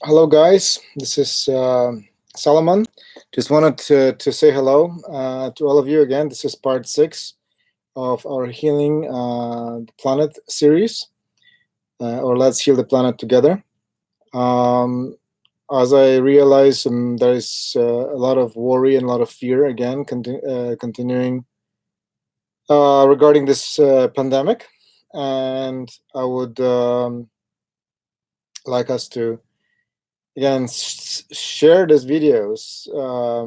Hello, guys. This is Solomon. Just wanted to say hello to all of you again. This is part six of our Healing the Planet series, or Let's Heal the Planet Together. As I realize, there is a lot of worry and a lot of fear again continuing regarding this pandemic. And I would like us to again share these videos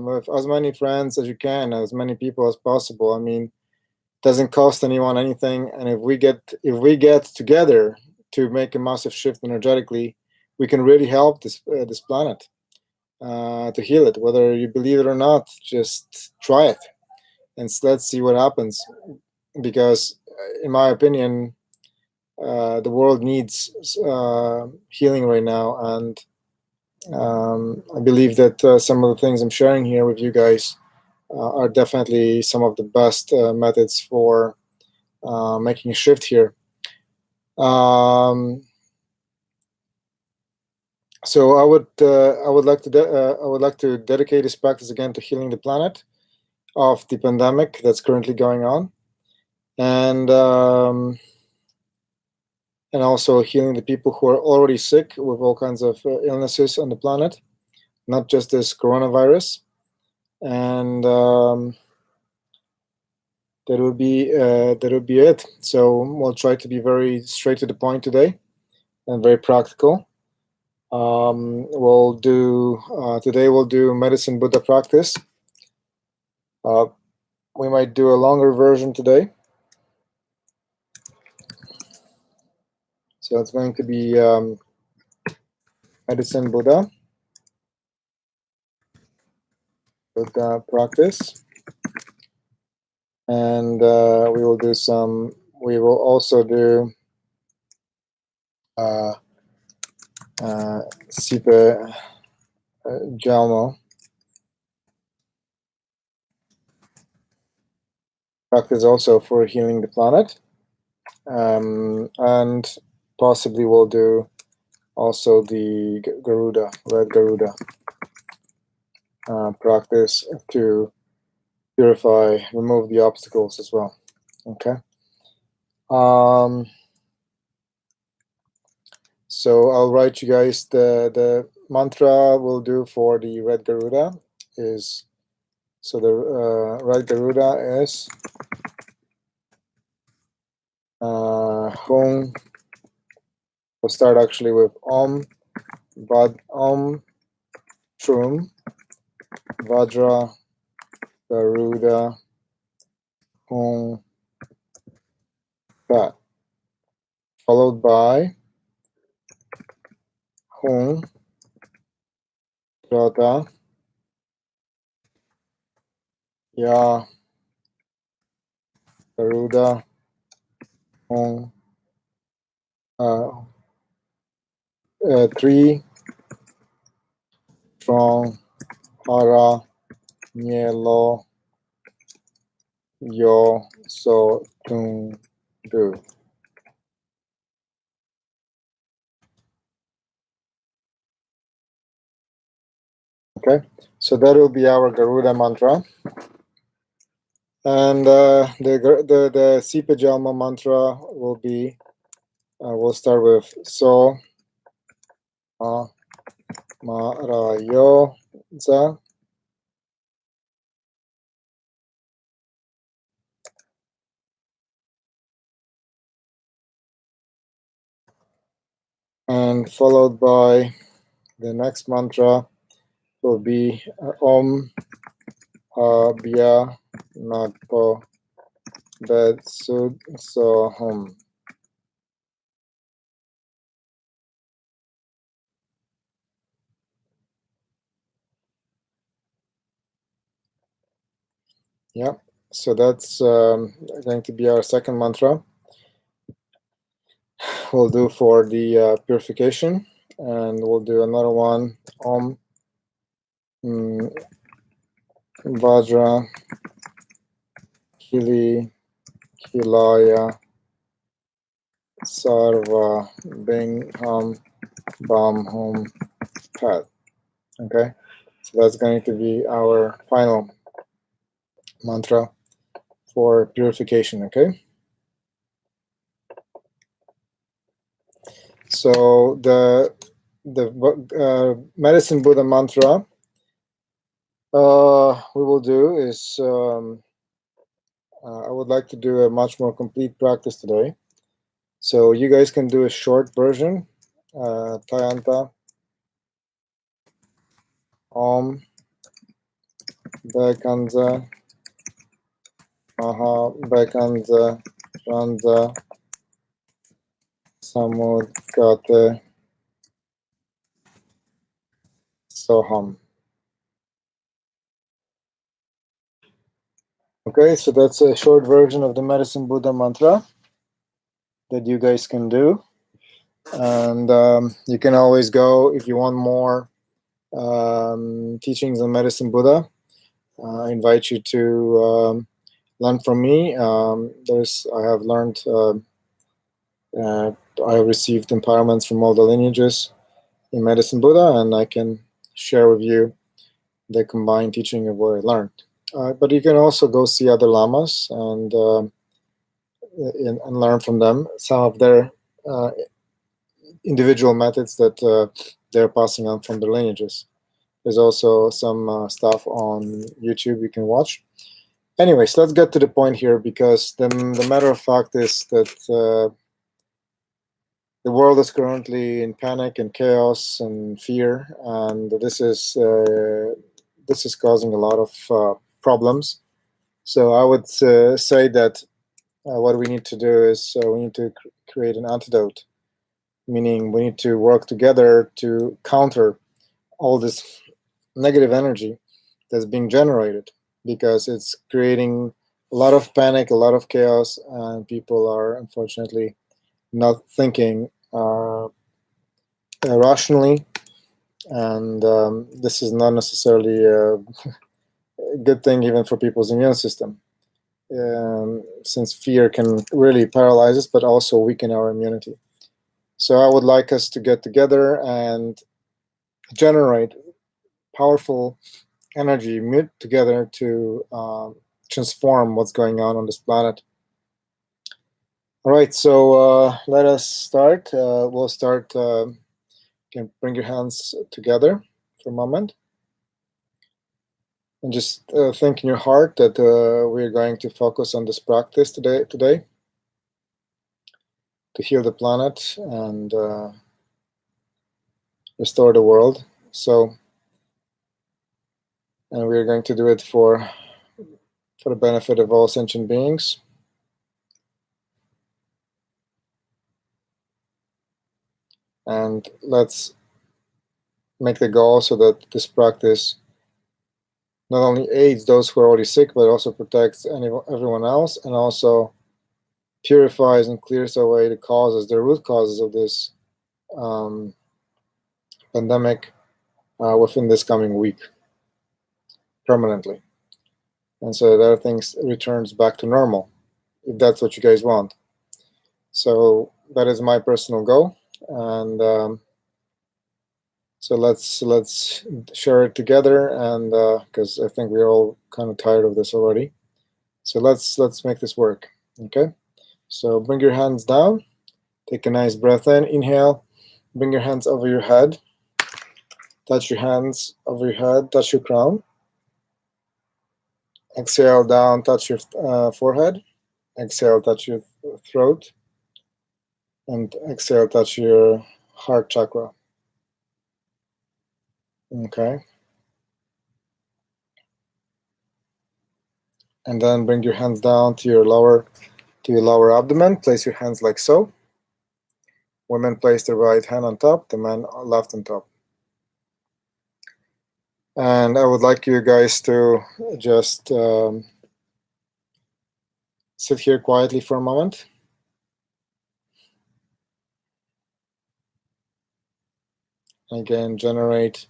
with as many friends as you can, as many people as possible. I mean, it doesn't cost anyone anything, and if we get together to make a massive shift energetically, we can really help this planet to heal it. Whether you believe it or not, just try it and let's see what happens. Because in my opinion, the world needs healing right now, and I believe that some of the things I'm sharing here with you guys are definitely some of the best methods for making a shift here. Um, so I would like to dedicate this practice again to healing the planet of the pandemic that's currently going on, and also healing the people who are already sick with all kinds of illnesses on the planet, not just this coronavirus. And that will be it. So we'll try to be very straight to the point today and very practical. We'll do today. We'll do medicine Buddha practice. We might do a longer version today. So it's going to be medicine Buddha practice, and we will do some. We will also do Sipe Jalmo practice also for healing the planet, and possibly we'll do also the Garuda, red Garuda practice to purify, remove the obstacles as well. Okay. So I'll write you guys the mantra we'll do for the red Garuda is, so the red Garuda is Hum. We'll start actually with Om Shum Vajra Garuda Hum Tat, followed by Hum Rata Ya Garuda Hum 3 strong Hara Nielo Yo So Tung Du. Okay, so that will be our Garuda mantra. And the Sipa Jalma mantra will be, we'll start with So Ma Ra Yo Za. And followed by the next mantra will be Om Bia Nagpo Bed Sud So Hum. Yeah, so that's going to be our second mantra. We'll do for the purification, and we'll do another one, Om Vajra Kili Kilaya Sarva Bingham Bomb home path. Okay, so that's going to be our final mantra for purification. Okay, so the medicine Buddha mantra we will do is I would like to do a much more complete practice today. So you guys can do a short version. Tayanta Om Bekanza Maha Bekanza Ranza Samudgate Soham. Okay, so that's a short version of the Medicine Buddha mantra that you guys can do. And you can always go if you want more teachings on Medicine Buddha. I invite you to learn from me. I have learned, I have received empowerments from all the lineages in Medicine Buddha, and I can share with you the combined teaching of what I learned. But you can also go see other lamas and learn from them some of their individual methods that they're passing on from their lineages. There's also some stuff on YouTube you can watch. Anyways, let's get to the point here, because the matter of fact is that the world is currently in panic and chaos and fear, and this is causing a lot of problems. So I would say that what we need to do is we need to create an antidote, meaning we need to work together to counter all this negative energy that's being generated, because it's creating a lot of panic, a lot of chaos, and people are unfortunately not thinking rationally, and this is not necessarily a good thing even for people's immune system, since fear can really paralyze us but also weaken our immunity. So I would like us to get together and generate powerful energy, meet together to transform what's going on this planet. All right, so let us start. We'll start. You can bring your hands together for a moment, and just think in your heart that we're going to focus on this practice today to heal the planet and restore the world. So, and we're going to do it for the benefit of all sentient beings. And let's make the goal so that this practice not only aids those who are already sick, but also protects everyone else, and also purifies and clears away the root causes of this pandemic within this coming week permanently. And so that everything returns back to normal, if that's what you guys want. So that is my personal goal, and so let's share it together, and because I think we're all kind of tired of this already. So let's make this work. Okay. So bring your hands down. Take a nice breath in. Inhale. Bring your hands over your head. Touch your hands over your head. Touch your crown. Exhale down. Touch your forehead. Exhale. Touch your throat. And exhale. Touch your heart chakra. Okay. And then bring your hands down to your lower abdomen. Place your hands like so. Women place their right hand on top, the men left on top. And I would like you guys to just sit here quietly for a moment. Again, generate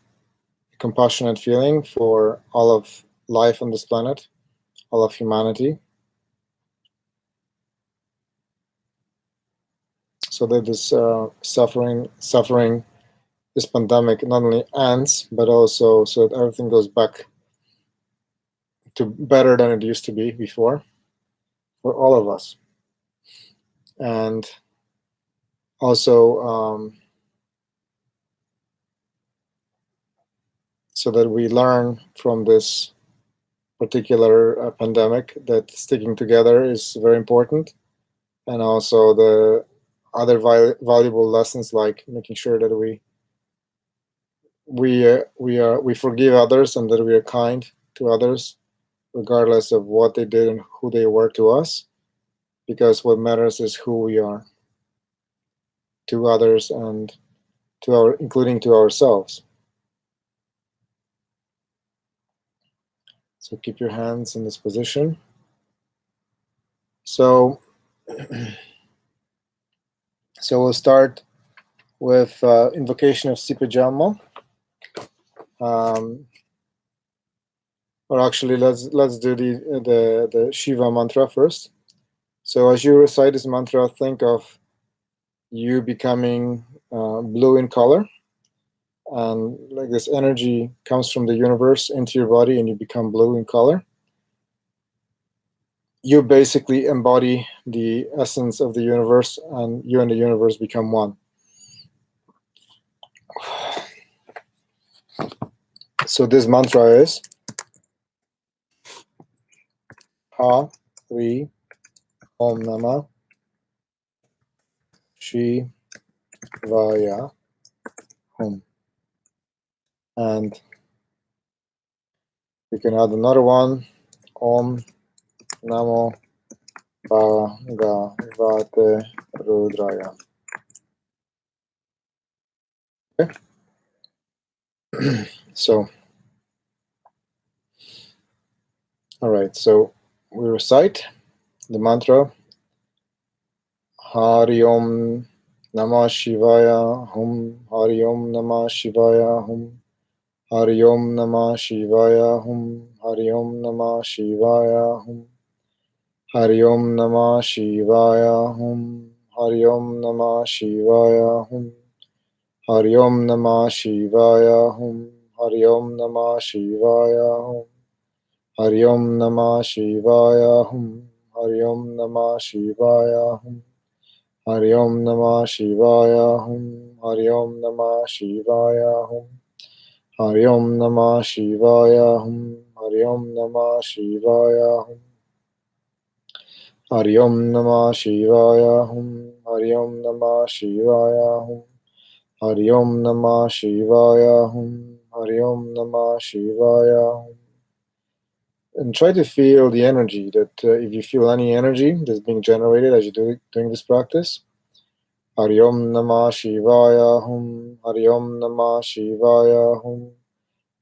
a compassionate feeling for all of life on this planet, all of humanity, so that this suffering this pandemic not only ends, but also so that everything goes back to better than it used to be before for all of us. And also so that we learn from this particular pandemic that sticking together is very important, and also the other valuable lessons like making sure that we forgive others and that we are kind to others regardless of what they did and who they were to us, because what matters is who we are to others and including to ourselves. So keep your hands in this position. So we'll start with invocation of Sipa Jamma. Or actually, let's do the Shiva mantra first. So as you recite this mantra, think of you becoming blue in color, and like this energy comes from the universe into your body, and you become blue in color. You basically embody the essence of the universe, and you and the universe become one. So this mantra is Ha Ri Om Namah Shivaya Hum. And you can add another one, Om Namo Bhagavate Rudraya. Okay. So, all right, so we recite the mantra Hari Om Namah Shivaya Hum, Hari Om Namah Shivaya Hum, Hari Om Namah Shivaya Hum, Hari Om Namah Shivaya Hum, Hari Om Namah Shivaya Hum, Hari Om Namah Shivaya Hum, Hari Om Namah Shivaya Hum, Hari Om Namah Shivaya Hum, Hari Om Namah Shivaya Hum, Hari Om Namah Shivaya Hum, Hari Om Namah Shivaya Hum, Hari Om Namah Shivaya Hum, Hari Om Namah Shivaya Hum, Hari Om Namah Shivaya Hum, Hari Om Namah Shivaya Hum, Hari Om Namah Shivaya Hum, Hari Om Namah Shivaya Hum, Hari Om Namah Shivaya Hum. And try to feel the energy that if you feel any energy that's being generated as you're doing this practice, Hari Om Namah Shivaya Hum, Hari Om Namah Shivaya Hum,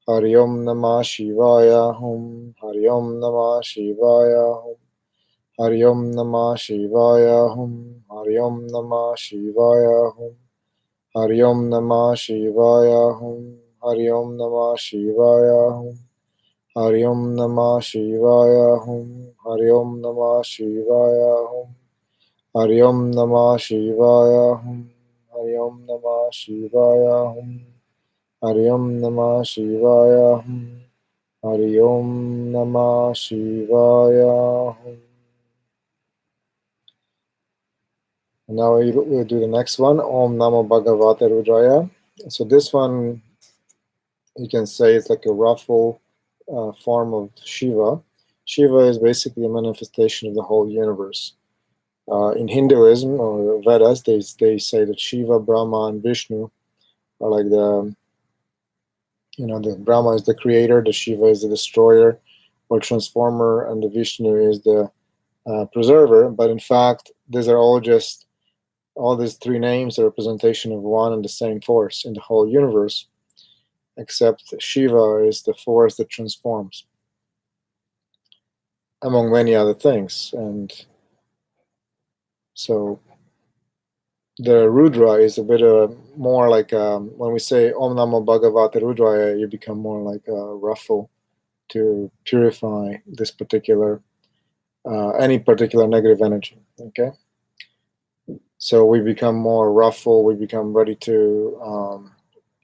Hari Om Namah Shivaya Hum, Hari Om Namah Shivaya Hum, Hari Om Namah Shivaya Hum, Hari Om Namah Shivaya Hum, Hari Om Namah Shivaya Hum, Hari Om Namah Shivaya Hum, Hari Om Namah Shivaya Hum, Hari Om Namah Shivaya Hum, Hari Om Namah Shivaya Hum, Hari Om Namah Shivaya Hum, Hari Om Namah Shivaya Hum, Hari Om Namah Shivaya Hum. And now we'll do the next one, Om Namo Bhagavate Rudraya. So this one, you can say it's like a ruffle form of Shiva. Shiva is basically a manifestation of the whole universe. In Hinduism or Vedas, they say that Shiva, Brahma, and Vishnu are like the Brahma is the creator, the Shiva is the destroyer or transformer, and the Vishnu is the preserver. But in fact, these are all these three names are a representation of one and the same force in the whole universe, except Shiva is the force that transforms, among many other things. And so the Rudra is a bit more like when we say Om Namo Bhagavate Rudraya, you become more like a ruffle to purify this particular any particular negative energy. Okay, so we become more ruffle. We become ready to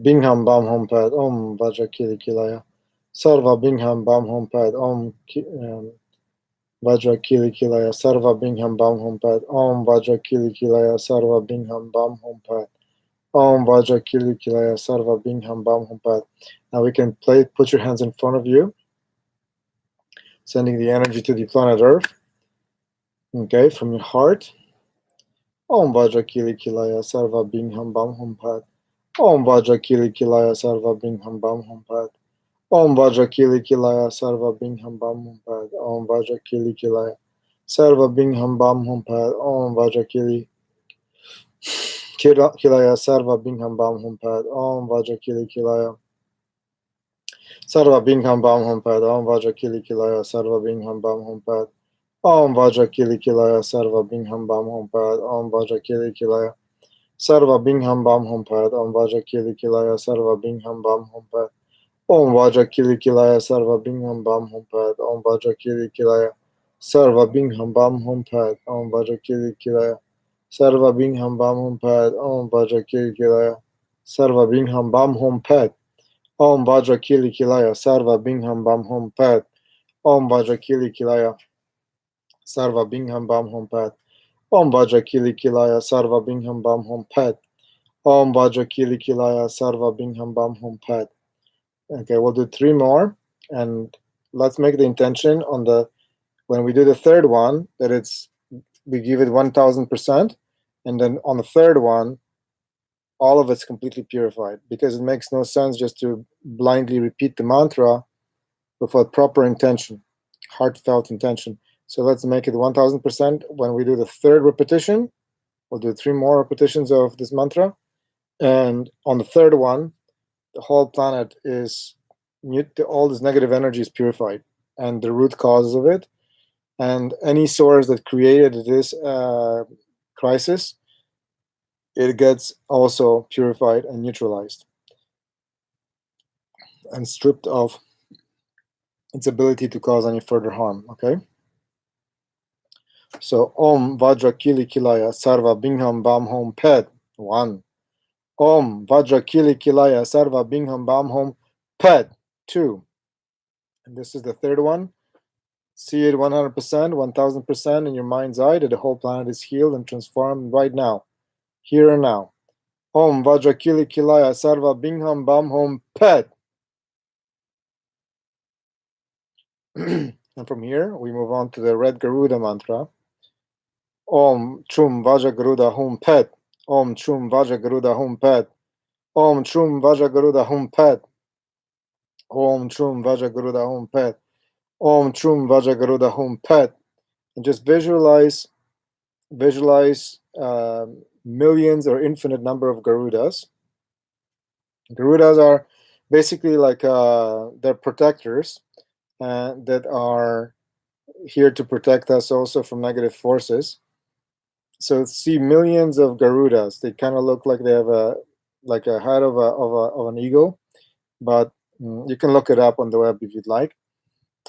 Bingham Bam Hum Pad Om Vajra Kili Kilaya Sarva Bingham Bam Hum Pad Om Vajra Kili Kilaya Sarva Bingham Bam Hum Pad Om Vajra Kili Kilaya Sarva Bingham Bam Hum Pad Om Vajra Kili Kilaya Sarva Bingham Bam Hum Pad. Now we can put your hands in front of you, sending the energy to the planet Earth, okay, from your heart. Om Vajra Kili Kilaya Sarva Bingham Bam Hum Pad Om Vajra Kili Kilaya Sarva Bingham Bam Hum Pad Om Vajra Kili Kilaya Sarva Bingham Bam Hum Pad Om Vajra Kili Kilaya Sarva Bingham Bam Hum Pad Om Vajra Kili Kilaya Sarva Bingham Bam Hum Pad Om Vajra Kili Kilaya Sarva Bingham Bam Hum Pad Om Vajra Kili Kilaya Sarva Bingham Bam Hum Pad Om Vajra Kili Kilaya Sarva Bingham Bam Hum Pad Om Vajra Kili Kilaya Sarva Bingham Bam Hum Pad Om Vajra Kili Kilaya Sarva Bingham Bam Hum Pad Om Vajra Kili Kilaya Sarva Bingham Bam Hum Pad Om Vajra Kili Kilaya Sarva Bingham Bam Hum Pad Om Vajra Kili Kilaya Sarva Bingham Bam Hum Pad Om Vajra Kili Kilaya Sarva Bingham Bam Hum Pad Om Vajra Kili Kilaya Sarva Bingham Bam Hum Pad Om Vajra Kili Kilaya Sarva Bingham Bam Hum Pad Om Vajra Kili Kilaya Sarva Bingham Bam Hum Pad Om Vajra Kili Kilaya Sarva Bingham Bam Hum Pad. Okay, we'll do 3 more, and let's make the intention on the when we do the third one that we give it 1000%, and then on the third one all of it's completely purified, because it makes no sense just to blindly repeat the mantra without proper intention, heartfelt intention. So let's make it 1000%. When we do the third repetition, we'll do 3 more repetitions of this mantra, and on the third one the whole planet is all this negative energy is purified, and the root causes of it, and any source that created this crisis, it gets also purified and neutralized and stripped of its ability to cause any further harm. Okay, so Om Vajra Kili Kilaya Sarva Bingham Bam Hum Ped 1. Om Vajra Kili Kilaya Sarva Bingham Bam Hum Ped 2. And this is the third one. See it 100%, 1000% in your mind's eye that the whole planet is healed and transformed right now, here and now. Om Vajra Kili Kilaya Sarva Bingham Bam Hum Ped. And from here, we move on to the Red Garuda mantra. Om Chum Vajra Garuda Hum Ped. Om Chum Vajra Garuda Hum Ped. Om Chum Vajra Garuda Hum Ped. Om Chum Vajra Garuda Hum Ped. Om Chum Vajra Garuda Hum Ped. And just visualize millions or infinite number of Garudas. Garudas are basically like they're protectors that are here to protect us also from negative forces. So see millions of Garudas. They kind of look like they have a head of an eagle, but you can look it up on the web if you'd like.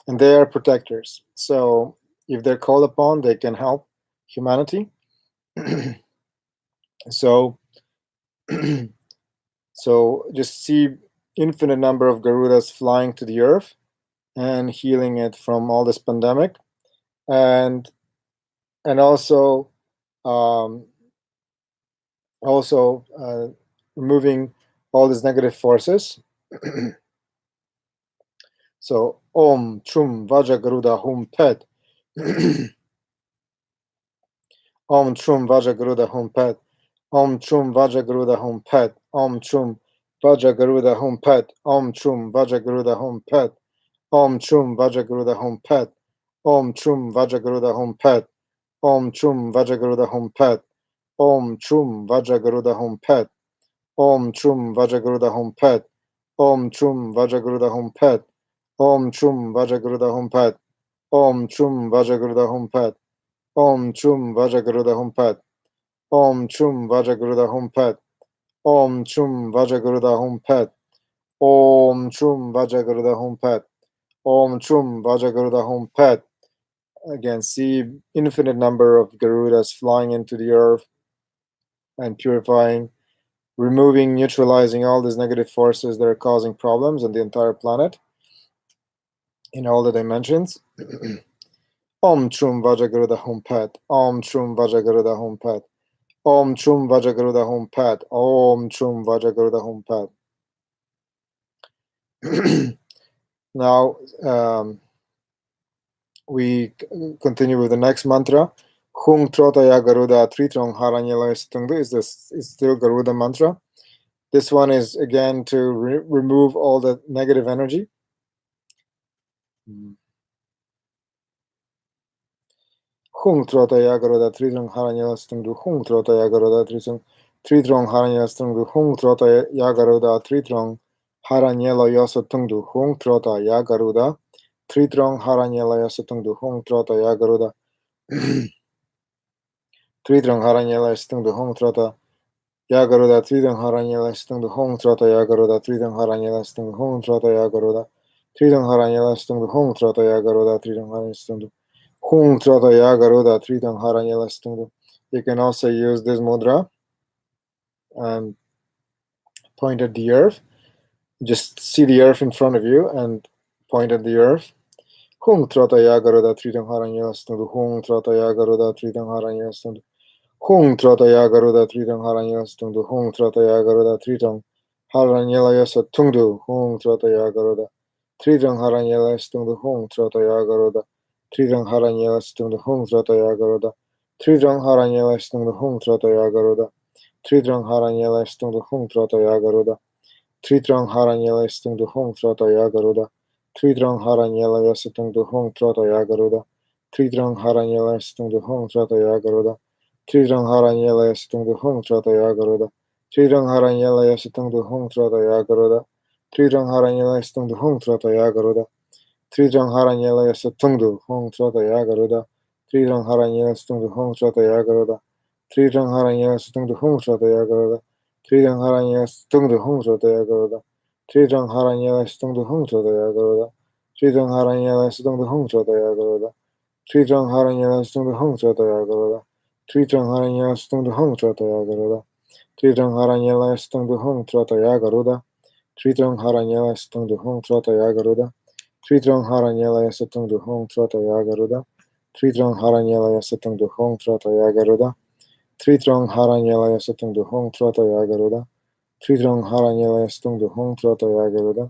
And they are protectors. So if they're called upon, they can help humanity. So so just see infinite number of Garudas flying to the earth and healing it from all this pandemic, and also removing all these negative forces. So Om Chum Vajra Garuda Hum Ped. Om Chum Vajra Garuda Hum Ped. Om Chum Vajra Garuda Hum Ped. Om Chum Vajra Garuda Hum Ped. Om Chum Vajra Garuda Hum Ped. Om Chum Vajra Garuda Hum Ped. Om Chum Vajra Garuda Hum Ped. Om Chum Vajra Garuda Hum Ped. Om Chum Vajra Garuda Hum Ped. Om Chum Vajra Garuda Hum Ped. Om Chum Vajra Garuda Hum Ped. Om Chum Vajra Garuda Hum Ped. Om Chum Vajra Garuda Hum Ped. Om Chum Vajra Garuda Hum Ped. Om Chum Vajra Garuda Hum Ped. Om Chum Vajra Garuda Hum Ped. Om Chum Vajra Garuda Hum Ped. Om Chum Vajra Garuda Hum Ped. Again, see infinite number of Garudas flying into the earth and purifying removing, neutralizing all these negative forces that are causing problems on the entire planet in all the dimensions. Om Chum Vajagaruda Hum Pat. Om Chum Vajagaruda Hum Pat. Om Chum Vajagaruda Hum Pat. Om Chum Vajagaruda Hum Pat. Now, we continue with the next mantra. Hung Trotaya Garuda Tritrong Haranyala Stungdu is still Garuda mantra. This one is again to remove all the negative energy. Hung Trotaya Garuda Tritrong Haranyala Stungdu. Hung Trotaya Garuda Tritrong Haranyala Stungdu. Hung Trotaya Garuda Tritrong Haranyala Yosatungdu. Hung Trotaya Garuda Tritrong Haranyala Yosatungdu. Hung Trotaya Garuda Tritrong Haranyala Stungdu. Hung Trota Yagaruda Tridang Haranyala Stung Hong Trota Yagaruda Tridang Haranyala Stung Hong Trota Yagaruda Tridang Haranyala Stung Hong Trota Yagaruda Tridang Haranyala Stung Hong Trota Yagaruda Tridang Haranyala Stung. You can also use this mudra and point at the earth. Just see the earth in front of you and point at the earth. Hong Trota Yagaruda Tridang Haranyala Stung Hong Trota Yagaruda Tridang Haranyala Stung Hung Trataya Garuda Tridang Haranyala Stundu Hung Trataya Garuda Tridang Haranyala Yasa Tungdu Hung Trataya Garuda Tridang Haranyala Stundu Hung Trataya Garuda Tridang Haranyala Stundu Hung Trataya Garuda Tridang Haranyala Stundu Hung Trataya Garuda Tridang Haranyala Stundu Hung Trataya Garuda Tridang Haranyala Stundu Hung Trataya Garuda Tridang Haranyala Yasa Tungdu Hung Trataya Garuda Tridang Haranyala Stundu Hung Trataya Garuda Tridang Haranyala Stung Hung Trataya Garuda. Tridang Haranyala Stung Hung Trataya Garuda. Tridang Haranyala Stung Hung Trataya Garuda. Tridang Haranyala Stung Hung Trataya Garuda. Tridang Haranyala Stung Hung Trataya Garuda. Tridang Haranyala Stung Hung Trataya Garuda. Tridang Haranyala Stung Hung Trataya Garuda. Tridang Haranyala Stung Hung Trataya Garuda. Tridang Haranyala Stung Hung Trataya Garuda. Tridang Haranyala Stung Hung Trataya Garuda. Tridang Haranyala Stung Hung Trataya Garuda. Tridang Haranyala Stung Hung Trataya Garuda. Tridang Haranyala Stung Hung Trataya Garuda. Tridang Haranyala Stung Hung Trataya Garuda. Tridang Haranyala Stung Hung Trataya Garuda. Tridang Haranyala Stung Hung Trataya Garuda. Tridang Haranyala Stung Hung Trataya Garuda.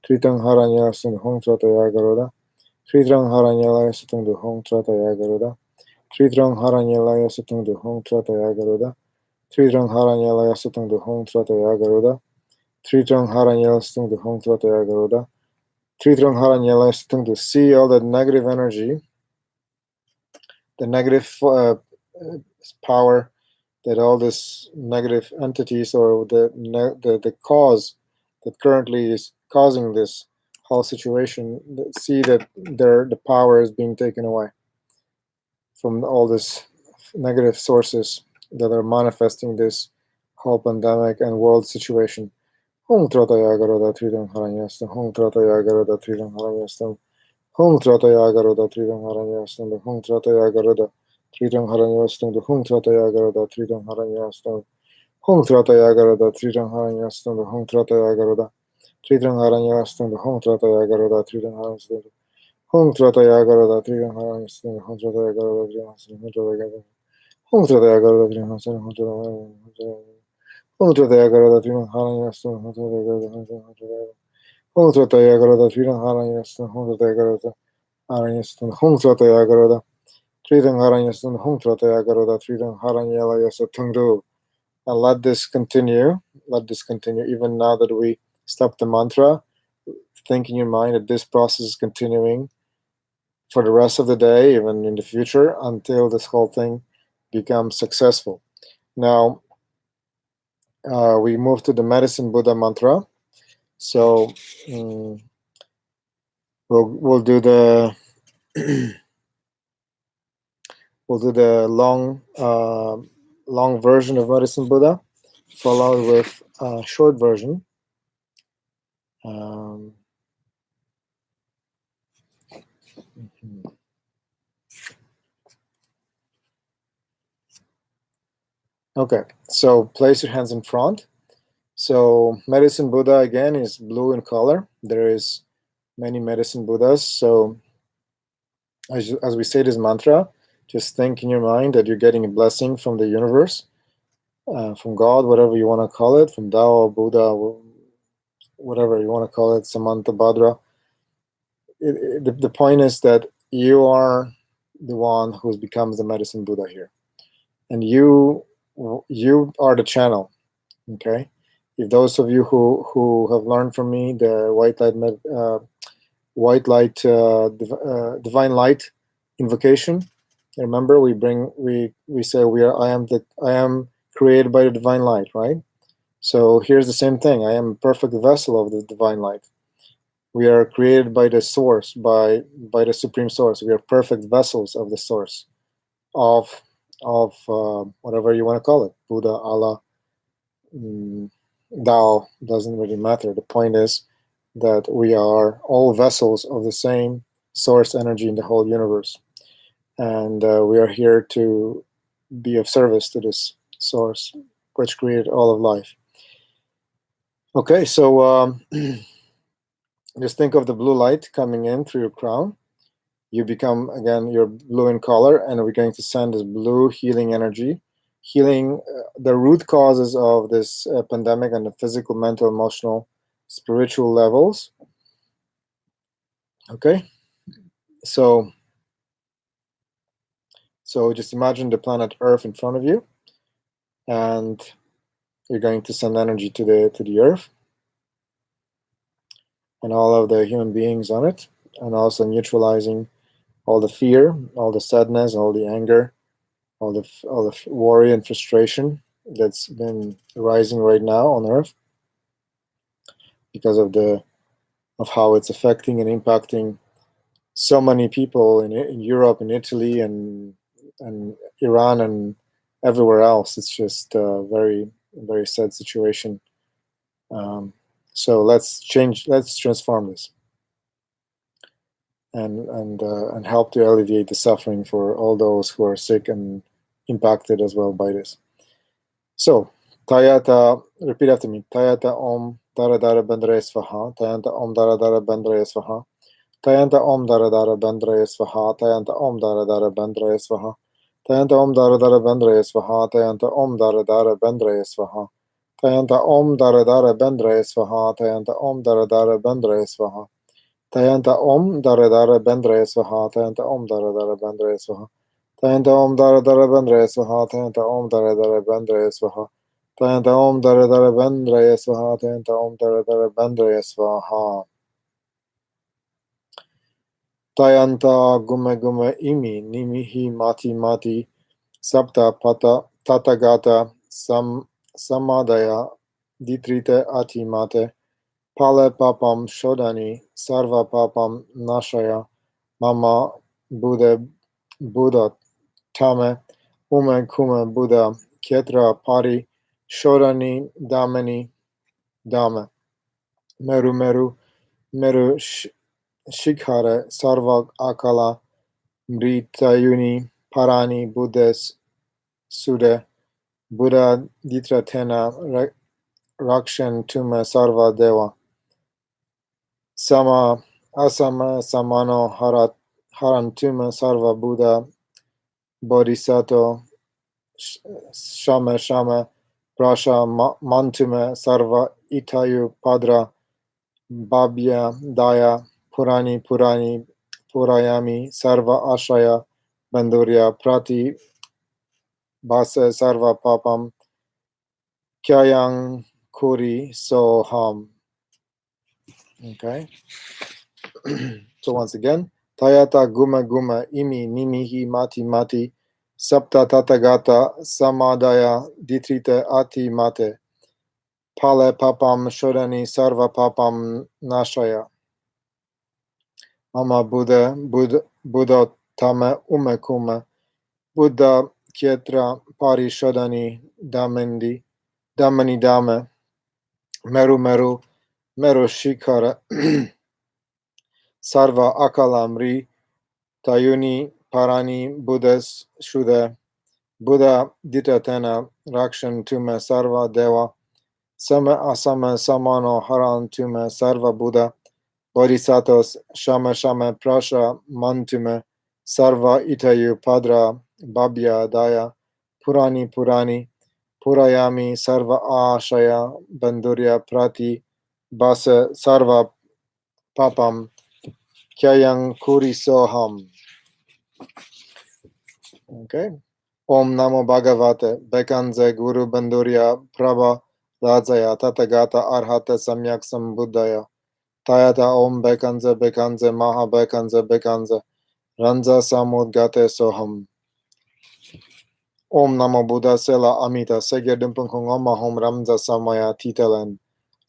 Tridang Haranyala Stung Hung Trataya Garuda. Tridang Haranyala Stung Hung Trataya Garuda. Tridang Haranyala Stung Hung Trataya Garuda. Tridang Haranyala Stung Hung Trataya Garuda. Tridang Haranyala Stung Hung Trataya Garuda. Tridang Haranyala Stung. See all the negative energy, the negative power that all these negative entities or the cause that currently is causing this whole situation, see that the power is being taken away from all these negative sources that are manifesting this whole pandemic and world situation. Hung Trataya Garuda Tridang Haranyastam, Hung Trataya Garuda Tridang Haranyastam, Hung Trataya Garuda Tridang Haranyastam, Hung Trataya Garuda Tridang Haranyastam, Hung Trataya Garuda Tridang Haranyastam, Hung Trataya Garuda Tridang Haranyastam, Hung Trataya Garuda Tridang Haranyastam, Hung Trataya Garuda Tridang Haranyastam, Hung Trataya Garuda Tridang Haranyastam, Hung Trataya Garuda Tridang Haranyastam, Hung Trataya Garuda Tridang Haranyastam, Hung Trataya Garuda Hung Trataya Garuda Tridang Haranyastam, Hung Trataya Garuda Hung Trataya Garuda Tridang Haranyastam, Hung Trataya Garuda Haranyastam, Hung Trataya Garuda Tridang Haranyastam, Hung Trataya Garuda Tridang Haranyala Yasa Tungdu. And let this continue. Let this continue even now that we stop the mantra. Think in your mind that this process is continuing for the rest of the day, even in the future, until this whole thing becomes successful. Now, we move to the Medicine Buddha mantra. So we'll do the we'll do the long version of Medicine Buddha, followed with a short version. Okay, so place your hands in front So medicine Buddha again is blue in color. There is many medicine Buddhas. So as we say this mantra, just think in your mind that you're getting a blessing from the universe, from God, whatever you want to call it, from Tao, Buddha, whatever you want to call it, Samantha Bhadra. The point is that you are the one who becomes the medicine Buddha here, and you are the channel. Okay, if those of you who have learned from me the divine light invocation, remember we say I am created by the divine light, right? So here's the same thing. I am a perfect vessel of the divine light. We are created by the source, by the supreme source. We are perfect vessels of the source, of whatever you want to call it, Buddha, Allah, Tao, doesn't really matter. The point is that we are all vessels of the same source energy in the whole universe, and we are here to be of service to this source which created all of life. Okay, so just think of the blue light coming in through your crown. You become, again, you're blue in color, and we're going to send this blue healing energy, healing the root causes of this pandemic on the physical, mental, emotional, spiritual levels. Okay, so just imagine the planet Earth in front of you, and you're going to send energy to the Earth and all of the human beings on it, and also neutralizing all the fear, all the sadness, all the anger, all the worry and frustration that's been rising right now on Earth because of how it's affecting and impacting so many people in Europe and Italy and Iran and everywhere else. It's just a very, very sad situation. So let's transform this and help to alleviate the suffering for all those who are sick and impacted as well by this. So Tayata, repeat after me. Tayata Om Dara Dara Bandre Svaha. Tayanta Om Dara Dara Bandre Svaha. Tayanta Om Dara Dara Bandre Svaha. Tayanta Om Dara Dara Bandre Svaha. Tayanta Om Dara Dara Bandre Svaha. Tayanta Om Dara Dara Bandre Svaha. Tayanta Om Dara Dara Bandre Svaha. Tayanta Om Dara Dara Bandre Svaha. Tayanta Om Dara Dara Bandre Svaha. Tayanta Om Dara Dara Bandre Svaha. Tayanta Om Dara Dara Bandre Svaha. Tayanta Om Dara Dara Bandre Svaha. Tayanta Om Dara Dara Bandre Svaha. Tayanta Om Dara Dara Bandre Svaha. Tayanta Gume Gume Imi Nimihi Mati Mati Sapta Pata Tatagata Samadaya Ditrite Ati Mate Pale Papam Shodani Sarva Papam Nashaya Mama Buddha Tame Ume Kume Buddha Ketra Pari Shodani Damani Dame Meru Meru Meru Shikhare Sarva Akala Mritayuni Parani Buddhas Sude Buddha Ditratena Rakshan Tuma Sarva Deva Sama Asama Samano Harantuma Sarva Buddha Bodhisattva Shama Shama Prasha Mantume Sarva Itayu Padra Babya Daya Purani Purani Purayami Sarva Ashaya Bandurya Prati Basa Sarva Papam Kyayang Kuri Soham. Okay. So once again, Tayata Guma Guma Imi Nimihi Mati Mati Sapta Tatagata Samadaya Ditrita Ati Mate Pale Papam Shodani Sarva Papam Nashaya Mama Buddha Tame Ume Kume Buddha Kietra Pari Shodani Damani Dame Meru Meru Meru Shikara Sarva Akalamri Tayuni Parani Buddhas Shuddha Buddha Ditatena Rakshan Tume Sarva Deva Sama asama samano harantume sarva Buddha Bodhisattvas shama shama prasha mantume sarva itayu padra babya daya purani purani purayami sarva ashaya bandurya prati basa sarva papam kyayang kuri soham. Okay. Om Namo Bhagavate Bekanze Guru Bandurya Prabha Rajaya Tathagata Arhata Samyak Sambuddhaya Tayata Om Bekanze Bekanze Maha Bekanze Bekanze Ranza Samudgate Soham. Om Namo Buddha Sela Amita Segya Dimpung Om Hom Ramza Samaya Titalen.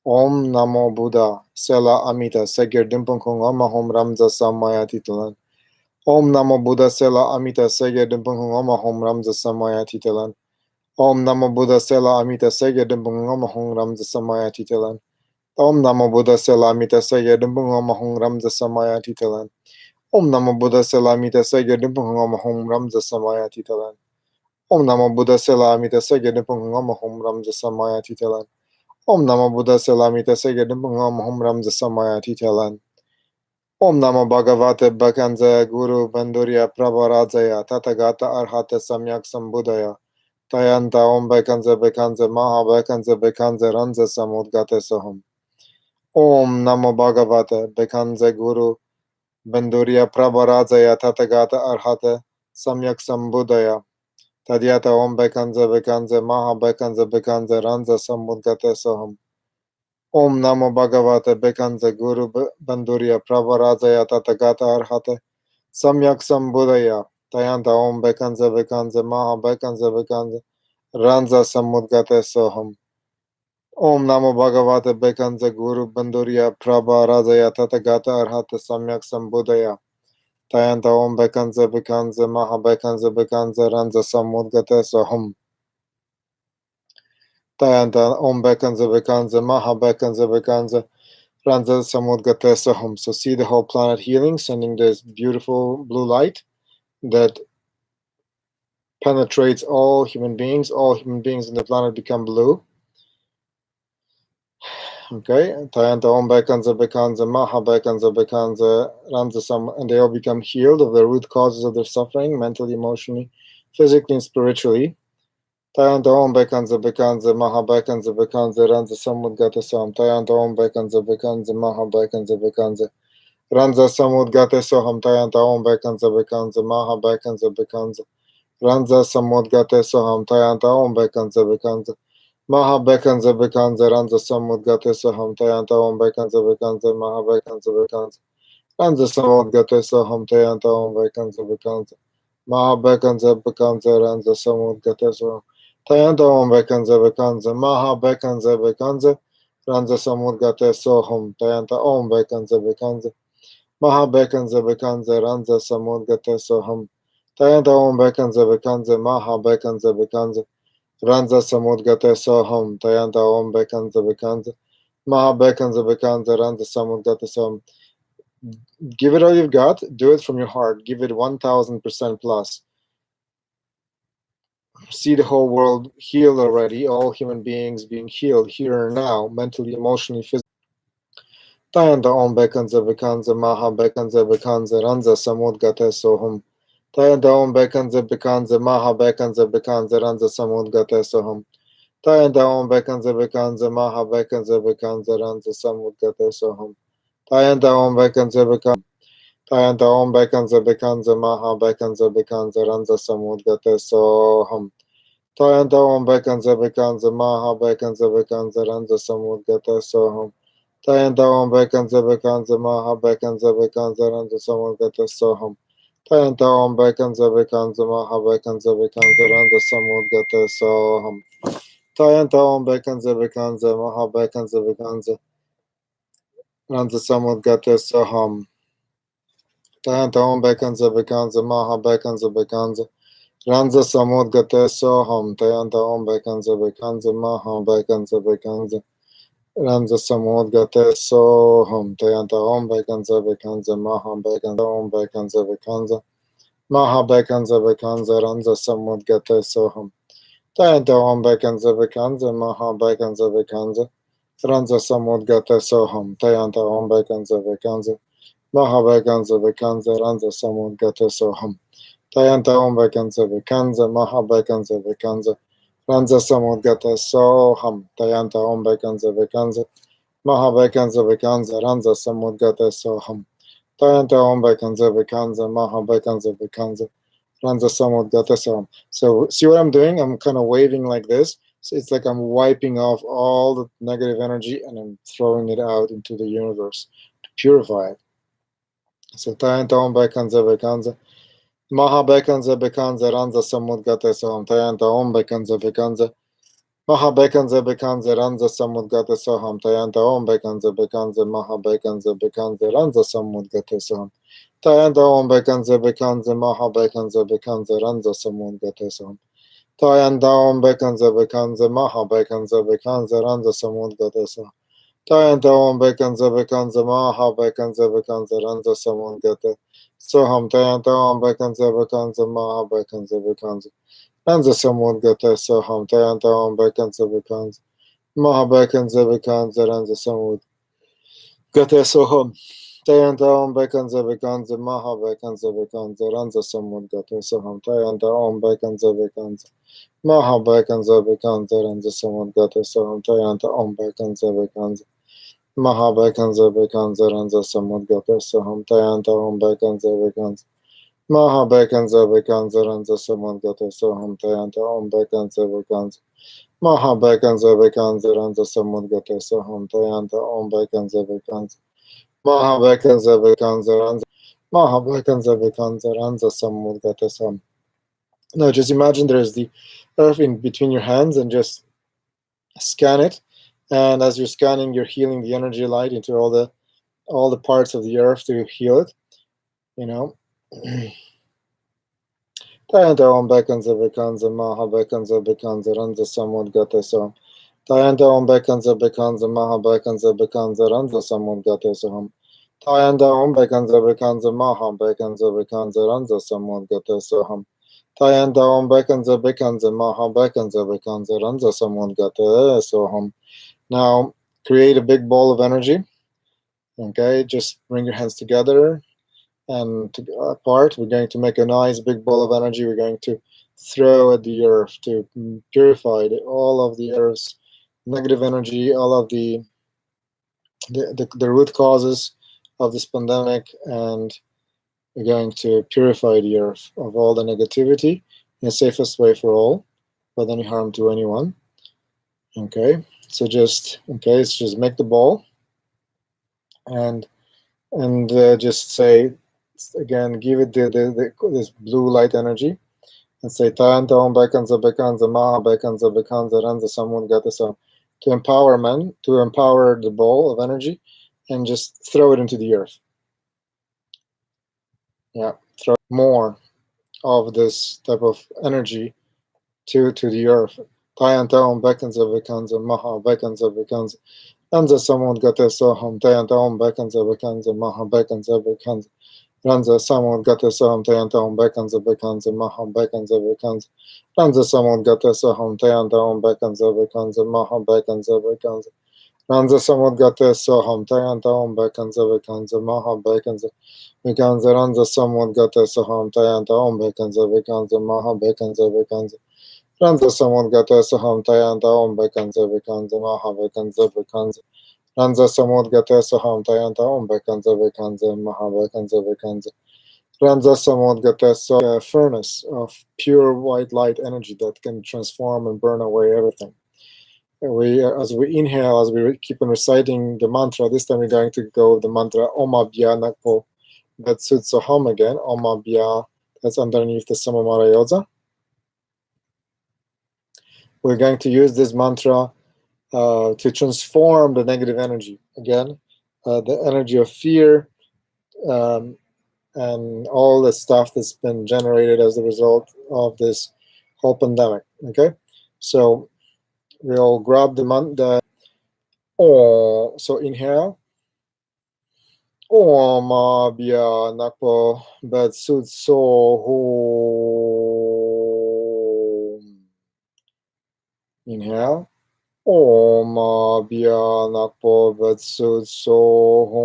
Om Namo Buddha Sela Amita Segya Dimpung Om Hom Ramza Samaya Titalen. Om Namo Buddha Sela Amita Segya Dimpung Om Hom Ramza Samaya Titalen. Om Namo Buddha Sela Amita Segya Dimpung Om Hom Ramza Samaya Titalen. Om Namo Buddha Sela Amita Segya Dimpung Om Hom Ramza Samaya Titalen. Om Namo Buddha Sela Amita Segya Dimpung Om Hom Ramza Samaya Titalen. Om Namo Buddha Sela Amita Segya Dimpung Om Hom Ramza Samaya Titalen. Om Namo Buddha Sela Amita Segya Dimpung Om Hom Ramza Samaya Titalen. Om Namo Bhagavate Bhakanza Guru Bandurya Prabharajaya Tathagata Arhata Samyak Sambuddhaya Tayanta Om Bhakanza Bhakanza Maha Bhakanza Bhakanza Ranza Samudgate Soham. Om Namo Bhagavate Bhakanza Guru Bandurya Prabharajaya Tathagata Arhata Samyak Sambuddhaya Tadyata Om Bhakanza Bhakanza Maha Bhakanza Bhakanza Ranza Samudgate Soham. Om Namo Bhagavate Bekanze Guru Bandurya Prabharajaya Tathagata Arhate Samyak Sambuddhaya Tayanta Om Bekanze Bekanze Maha Bekanze Bekanze Ranza Samudgate Soham. Om Namo Bhagavate Bekanze Guru Bandurya Prabharajaya Tathagata Arhate Samyak Sambuddhaya Tayanta Om Bekanze Bekanze Maha Bekanze Bekanze Ranza Samudgate Soham. Tayanta Om Bekanze Bekanze Maha Bekanze Bekanze Ranza Samudgate Soham. So see the whole planet healing, sending this beautiful blue light that penetrates all human beings. All human beings in the planet become blue. Okay, Tayanta Om Bekanza Bekanza Maha Bekanza Bekanza Ranza Sam, and they all become healed of the root causes of their suffering, mentally, emotionally, physically, and spiritually. Tayanta Om Bekanza Bekanza Maha Bekanza Bekanza Ranza Samudgate Soham. Tayanta Om Bekanza Bekanza Maha Bekanza Bekanza Ranza Samudgate Soham. Tayanta Om Bekanza Bekanza Maha Bekanza Bekanza Ranza Samudgate Soham. Tayanta Om Bekanza Bekanza Maha Bekanza Bekanza Ranza Samudgate Soham. Tayanta Om Bekanza Bekanza Maha Bekanza Bekanza Ranza Samudgate Soham. Tayanta Om Bekanza Bekanza Maha Bekanza Bekanza Ranza Samudgate Soham. Tayanta Om Bekanza Bekanza Maha Bekanza Bekanza Ranza Samudgate Soham. Tayanta Om Bekanza Bekanza Maha Bekanza Bekanza Ranza Samudgate Soham. Tayanta Om Bekanza Bekanza Maha Bekanza Bekanza Ranza Samudgate Soham. Tayanta Om Bekanza Bekanza Maha Bekanza Bekanza Ranza Samudgate Soham. Give it all you've got. Do it from your heart. Give it 1000% plus. See the whole world healed already. All human beings being healed here and now, mentally, emotionally, physically. Tayanta Om Bekanza Bekanza Maha Bekanza Bekanza Ranza Samudgate Soham. Tayanta Om Bekanza Bekanza Maha Bekanza Bekanza Ranza Samudgate Soham. Tayanta Om Bekanza Bekanza Maha Bekanza Bekanza Ranza Samudgate Soham. Tayanta Om Bekanza Bekanza Tayanta Om Bekanza Bekanza Maha Bekanza Bekanza Ranza Samudgate Soham. Tayanta Om Bekanza Bekanza Maha Bekanza Bekanza Ranza Samudgate Soham. Tayanta Om Bekanza Bekanza Maha Bekanza Bekanza Ranza Samudgate Soham. Tayanta Om Bekanza Bekanza Maha Bekanza Bekanza Ranza Samudgate Soham. Tayanta Om Bekanza Bekanza Maha Bekanza Bekanza Ranza Samudgate Soham. Tayanta Om Bekanza Bekanza Maha Bekanza Bekanza Ranza Samudgate Soham. Tayanta Om Bekanza Bekanza Maha Bekanza Bekanza Ranza Samudgate Soham. Tayanta Om Bekanza Bekanza Maha Bekanza Om Bekanza Bekanza Maha Bekanza Bekanza Ranza Samudgate Soham. Tayanta Om Bekanza Bekanza Maha Bekanza Bekanza Ranza Samudgata Soham Tayanta Om Bekanza Bekanza Maha Bekanza Bekanza Ranza Samudgata Soham Tayanta Om Bekanza Bekanza Maha Bekanza Bekanza Ranza Samudgata Soham Tayanta Om Bekanza Bekanza Maha Bekanza Bekanza Ranza Samudgata Soham Tayanta Om Bekanza Bekanza Maha Bekanza Bekanza Ranza Samudgata Soham. So see what I'm doing? I'm kind of waving like this. So it's like I'm wiping off all the negative energy and I'm throwing it out into the universe to purify it. So Tayanta Om Bekanza Bekanza Maha Bekanza Bekanza Ranza Samudgata Soham Tayanta Om Bekanza Bekanza Maha Bekanza Bekanza Ranza Samudgata Soham Tayanta Om Bekanza Bekanza Maha Bekanza Bekanza Ranza Samudgata Soham Tayanta Om Bekanza Bekanza Maha Bekanza Bekanza Ranza Samudgata Soham Tayanta Om Bekanza Bekanza Maha Bekanza Bekanza Ranza Samudgata Soham Tayanta Om Bekanza Bekanza Maha Bekanza Bekanza Ranza Samudgata Soham Tayanta Om Bekanza Bekanza Maha Bekanza Bekanza Ranza Samudgata Soham Tayanta Om Bekanza Bekanza Maha Bekanza Bekanza Ranza Samudgata Soham Tayanta Om Bekanza Bekanza Maha Bekanza Bekanza Ranza Samudgata Soham Tayanta Om Bekanza Bekanza Maha Bekanza Bekanza Ranza Samudgata Soham Tayanta Om Bekanza Bekanza Maha Bekanza Bekanza Ranza Samudgata Soham Tayanta Om Bekanza Bekanza Maha Bekanza Bekanza Ranza Samudgata Soham Tayanta Om Bekanza Bekanza Maha Bekanza Bekanza Ranza Samudgata Soham Tayanta Om Bekanza Bekanza Maha Bekanza Bekanza Ranza Maha Bekanza Bekanza Ranza Samudgata Soham. Now just imagine there's the earth in between your hands and just scan it. And as you're scanning, you're healing the energy light into all the parts of the earth to heal it. You know. Tayanta Om Bekanza Bekanza Maha Bekanza Bekanza Ranza Samudgata Soham Tayanta Om Bekanza Bekanza Maha Bekanza Bekanza Ranza Samudgata Soham Tayanta Om Bekanza Bekanza Maha Bekanza Bekanza Ranza Samudgata Soham Tayanta Om Bekanza Bekanza Maha Bekanza Bekanza Ranza Samudgata Soham. Now create a big ball of energy. Okay, just bring your hands together and apart. We're going to make a nice big ball of energy. We're going to throw at the earth to purify all of the earth's negative energy, all of the root causes of this pandemic, and we're going to purify the earth of all the negativity in the safest way for all, without any harm to anyone. Okay, so just make the ball and just say again, give it this blue light energy and say Tayanta Om Bekanza Bekanza Maha Bekanza Bekanza Ranza Samudgata Soham to empower the ball of energy and just throw it into the earth. Yeah, throw more of this type of energy to the earth. Tayanta Om Bekanza Bekanza Maha Bekanza Bekanza Ranza Samudgata Soham Tayanta Om Bekanza Bekanza Maha Bekanza Bekanza Ranza Samudgata Soham Tayanta Om Bekanza Bekanza Maha Bekanza Bekanza Ranza Samudgata Soham Tayanta Om Bekanza Bekanza Maha Bekanza Bekanza Ranza Samudgata Soham Tayanta Om Bekanza Bekanza Maha Bekanza Bekanza Ranza Samudgata Soham Tayanta Om Bekanza Bekanza Maha Bekanza Bekanza Ranza Samudgata Soham Tayanta Om Bekanza Bekanza Maha Bekanza Bekanza Ranza Samudgata Soham Tayanta Om Bekanza Bekanza Maha Bekanza Bekanza Ranza Samudgata Soham, a furnace of pure white light energy that can transform and burn away everything. As we inhale, as we keep on reciting the mantra, this time we're going to go the mantra Oma Bya Nakpo Betsut Soham again. Oma Bya, that's underneath the Samamara Yoza. We're going to use this mantra to transform the negative energy. Again, the energy of fear and all the stuff that's been generated as a result of this whole pandemic. Okay, so we'll grab the oh, so inhale. Om Abya Nakpo Betsut So Inhale. Om Abhya Nakpo Vetsut Sohom.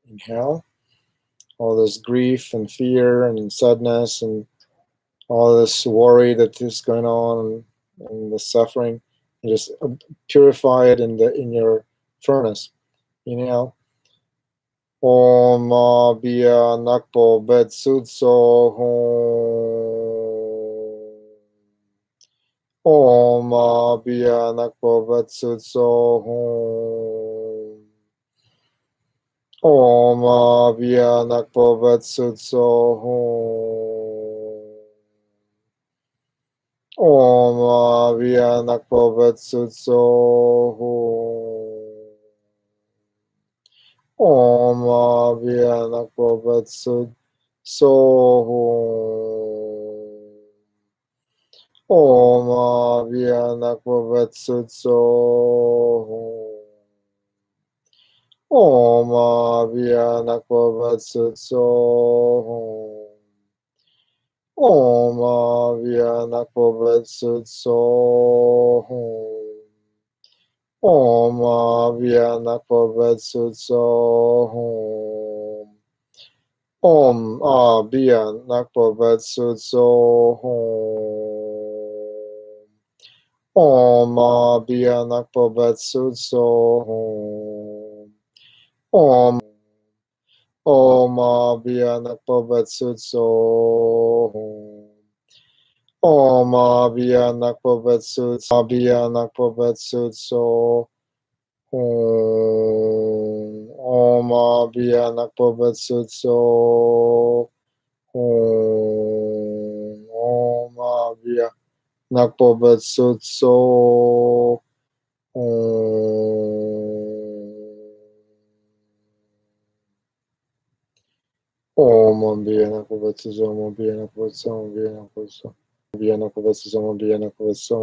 Inhale. All this grief and fear and sadness and all this worry that is going on and the suffering, and just purify it in your furnace. Inhale. Om Abhya Nakpo Vetsut Sohom. Om Abhya Nakpo Vetsut Sohom. Om Abhya Nakpo Vetsut Sohom. Om Abhya Nakpo Vetsut Sohom. Om Abhya Nakpo Vetsut Sohom. Om Abhya Nakpo Vetsut Sohom. Om Abhya Nakpo Vetsut Sohom. Om Abhya Nakpo Vetsut Sohom. Om Abhya Nakpo Vetsut Sohom. Om Abhya Nakpo Vetsut Sohom. Om Abhya Nakpo Vetsut Sohom. Om Abhya Nakpo Vetsut Sohom. Om Abhya Nakpo Vetsut Abhya Nakpo Vetsut Sohom. Om Abhya Nakpo Vetsut Sohom. Om Abhya Nakpo Vetsut Sohom. Om Abhya Nakpo Vetsut Sohom. Om Abhya Nakpo Vetsut Sohom. Abhya Nakpo Vetsut Sohom. Abhya Nakpo Vetsut Sohom. Abhya Nakpo Vetsut Sohom.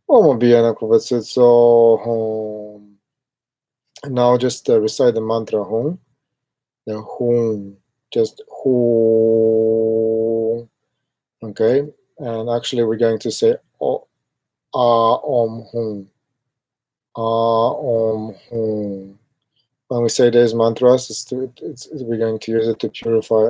Om Abhya Nakpo Vetsut Sohom. Now just recite the mantra Hum. The Hum. Just Hum. Okay? And actually we're going to say Om Hum. Om Hum. When we say these mantras, we're going to use it to purify.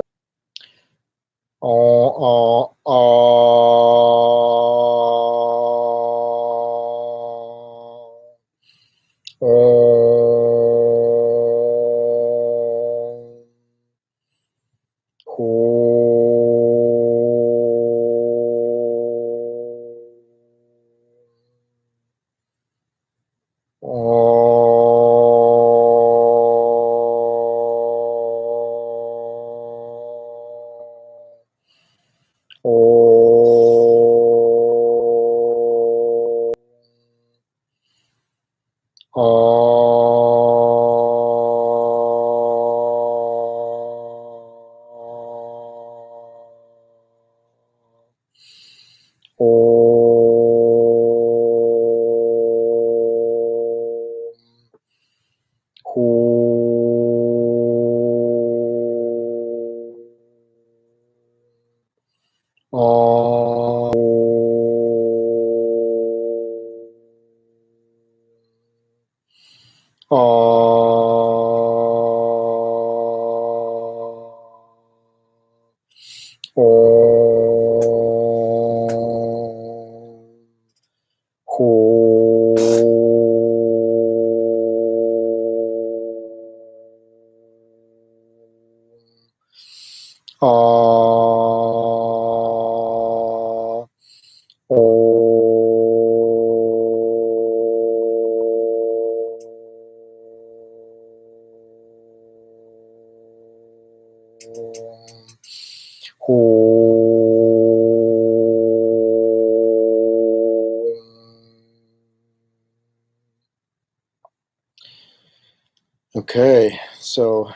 Okay, so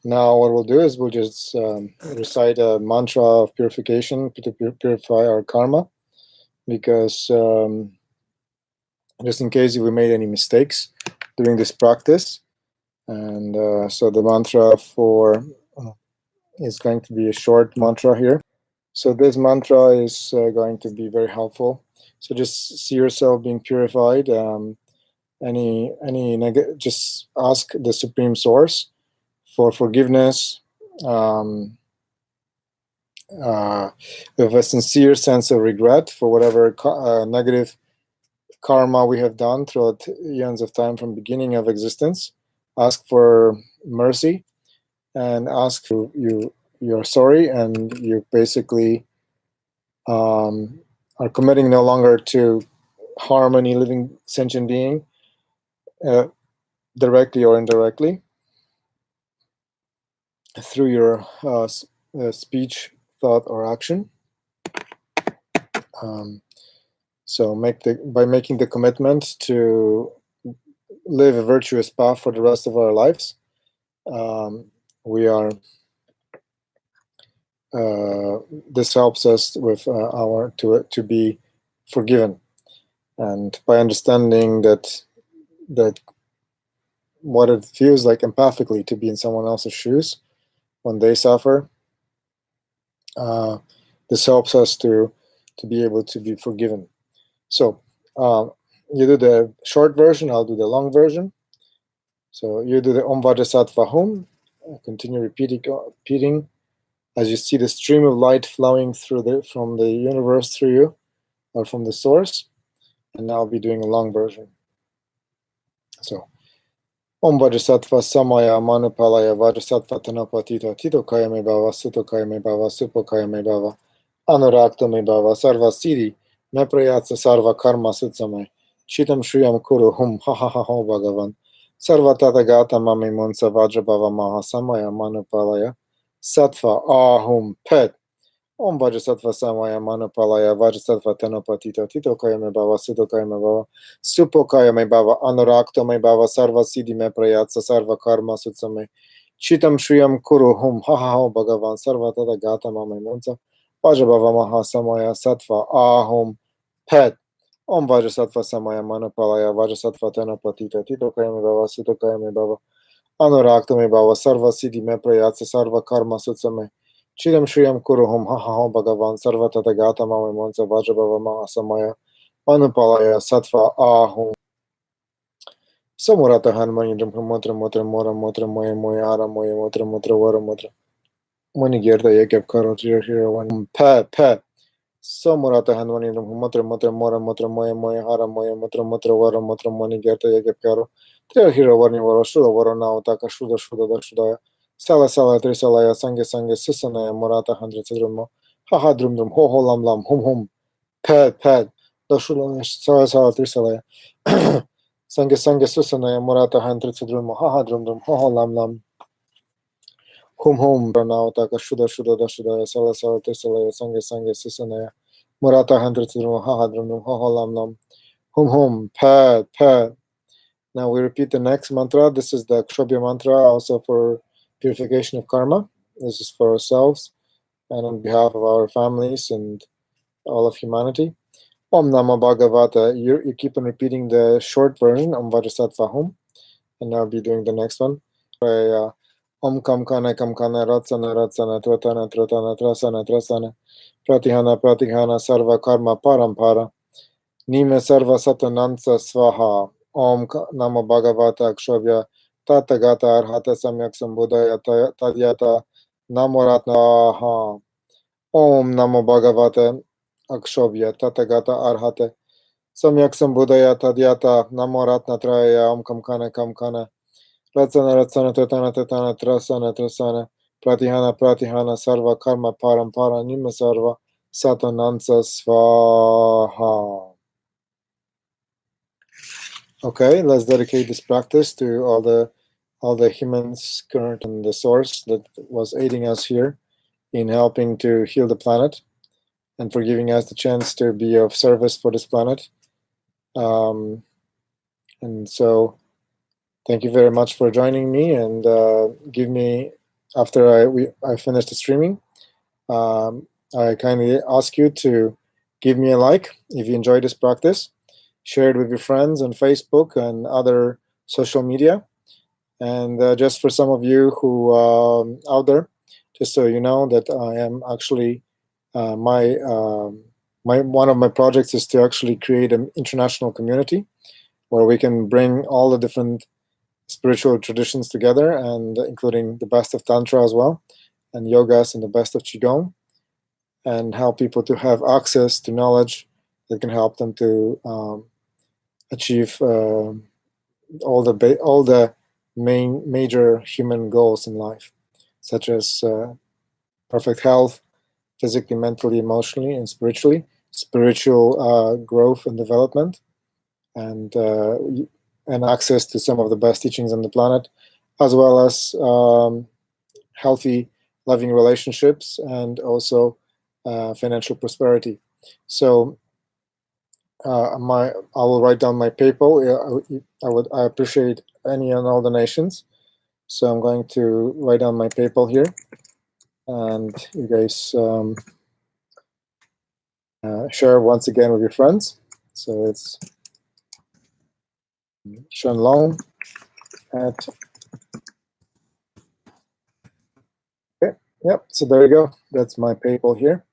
now what we'll do is we'll just recite a mantra of purification to purify our karma, because just in case if we made any mistakes during this practice. And so the mantra for is going to be a short mantra here. So this mantra is going to be very helpful. So just see yourself being purified. Just ask the Supreme Source for forgiveness, with a sincere sense of regret for whatever negative karma we have done throughout eons of time from beginning of existence. Ask for mercy and ask for you're sorry, and you basically are committing no longer to harm any living sentient being, directly or indirectly, through your speech, thought, or action. So by making the commitment to live a virtuous path for the rest of our lives, we are. This helps us with our to be forgiven, and by understanding that what it feels like empathically to be in someone else's shoes when they suffer, this helps us to be able to be forgiven. So you do the short version, I'll do the long version. So you do the Om Vajrasattva Hum, continue repeating as you see the stream of light flowing from the universe through you, or from the source. And now I'll be doing a long version. So Om Vajrasattva Samaya Manupalaya Vajrasattva Tanapatita Tito Kaya Me Bhava Suto Kaya Me Bhava Supo Kaya Me Bhava Anurakta Me Bhava Sarva Siddhi Me Prayatsa Sarva Karma Sutsame Chitam Shriyam Kuru Hum Ha Ha Ha Ho Bhagavan Sarva Tathagata Mami Munsa Vajrabhava Maha Samaya Manupalaya Sattva Ahum Pet Om Vajrasattva Samaya Manupalaya Vajrasattva Tanapatita Tito Kaya Me Bhava Suto Kaya Me Bhava Supo Kaya Me Bhava Anurakta Me Bhava Sarva Siddhi Me Prayatsa Sarva Karma Sutsame Chitam Shriyam Kuru Hum Ha Ha Ho Bhagavan Sarva Tathagata Mami Munsa Vajrabhava Maha Samaya Sattva Ahum Pet Om Vajrasattva Samaya Manupalaya Vajrasattva Tanapatita Tito Kaya Me Bhava Suto Kaya Me Bhava Anurakta Me Bhava Sarva Siddhi Me Prayatsa Sarva Karma Sutsame Chiram Shriyam Kuruhum Ha Ha Bhagavan Sarva Tathagata Mame Mansa Vajrabhava Mahasamaya Manupalaya Sattva Ahum. Samurata Hanmanidram Mutra Mutra Mora Mutra Moya Moya Ara Moya Mutra Mutra Vara Mutra Muni Gerda Yakab Karo Hira One Pat Samurata Hanmanidram Mutra Mutra Mora Mutra Moya Moya Ara Moya Mutra Mutra Vara Mutra Muni Gerda Yakab Karo Hira Varni Vara Shuda Vara Nautaka Shuda Shuda Dashudaya Sala Sala Trisalaya Sange Sange Susanaya Murata Hundred Sidrumo Haha Drum Drum Ho Ho Lam Lam Hum Hum Pad Dashulaya Sala Sala Trisalaya Sange Sange Susanaya Murata Hundred Sidrumo Haha Drum Drum Ho Ho Lam Lam Hum Hum Nautaka Shuda Shuda Dashudaya Sala Sala Trisalaya Sange Sange Susanaya Murata Hundred Sidrumo Haha Drum Drum Ho Ho Lam Lam Hum Hum Pad. Now we repeat the next mantra. This is the Kshobhya mantra, also for purification of karma. This is for ourselves and on behalf of our families and all of humanity. Om Namo Bhagavata. You keep on repeating the short version, Om Vajrasattva Hum, and I'll be doing the next one. Om Kamkana Kamkana Ratsana Ratsana Tratana Tratana Trasana Trasana Pratihana Pratihana Sarva Karma Parampara Nime Sarva Satanansa Svaha Om Namo Bhagavata Kshobhya Tathagata Arhata Samyak Sambuddhaya Tadyata Namo Ratna Om Namo Bhagavata Akshobhya Tathagata Arhata Samyak Sambuddhaya Tadyata Namo Ratna Traya Om Kamkana Kamkana Ratsana Ratsana Tatana Tatana Trasana Trasana Pratihana Pratihana Sarva Karma Parampara Nima Sarva Satanansa Svaha. Okay, let's dedicate this practice to all the humans current and the source that was aiding us here in helping to heal the planet and for giving us the chance to be of service for this planet. And so thank you very much for joining me, and give me, after I finish the streaming, I kindly ask you to give me a like if you enjoy this practice. Share it with your friends on Facebook and other social media. And just for some of you who out there, just so you know that I am actually One of my projects is to actually create an international community where we can bring all the different spiritual traditions together, and including the best of Tantra as well, and yogas and the best of Qigong, and help people to have access to knowledge that can help them to achieve all the major human goals in life, such as perfect health, physically, mentally, emotionally, and spiritually, spiritual growth and development, and access to some of the best teachings on the planet, as well as healthy, loving relationships, and also financial prosperity. So I will write down my PayPal. I appreciate any and all donations. So I'm going to write down my PayPal here, and you guys share once again with your friends. So it's Shenlong at. Okay, yep. So there you go. That's my PayPal here.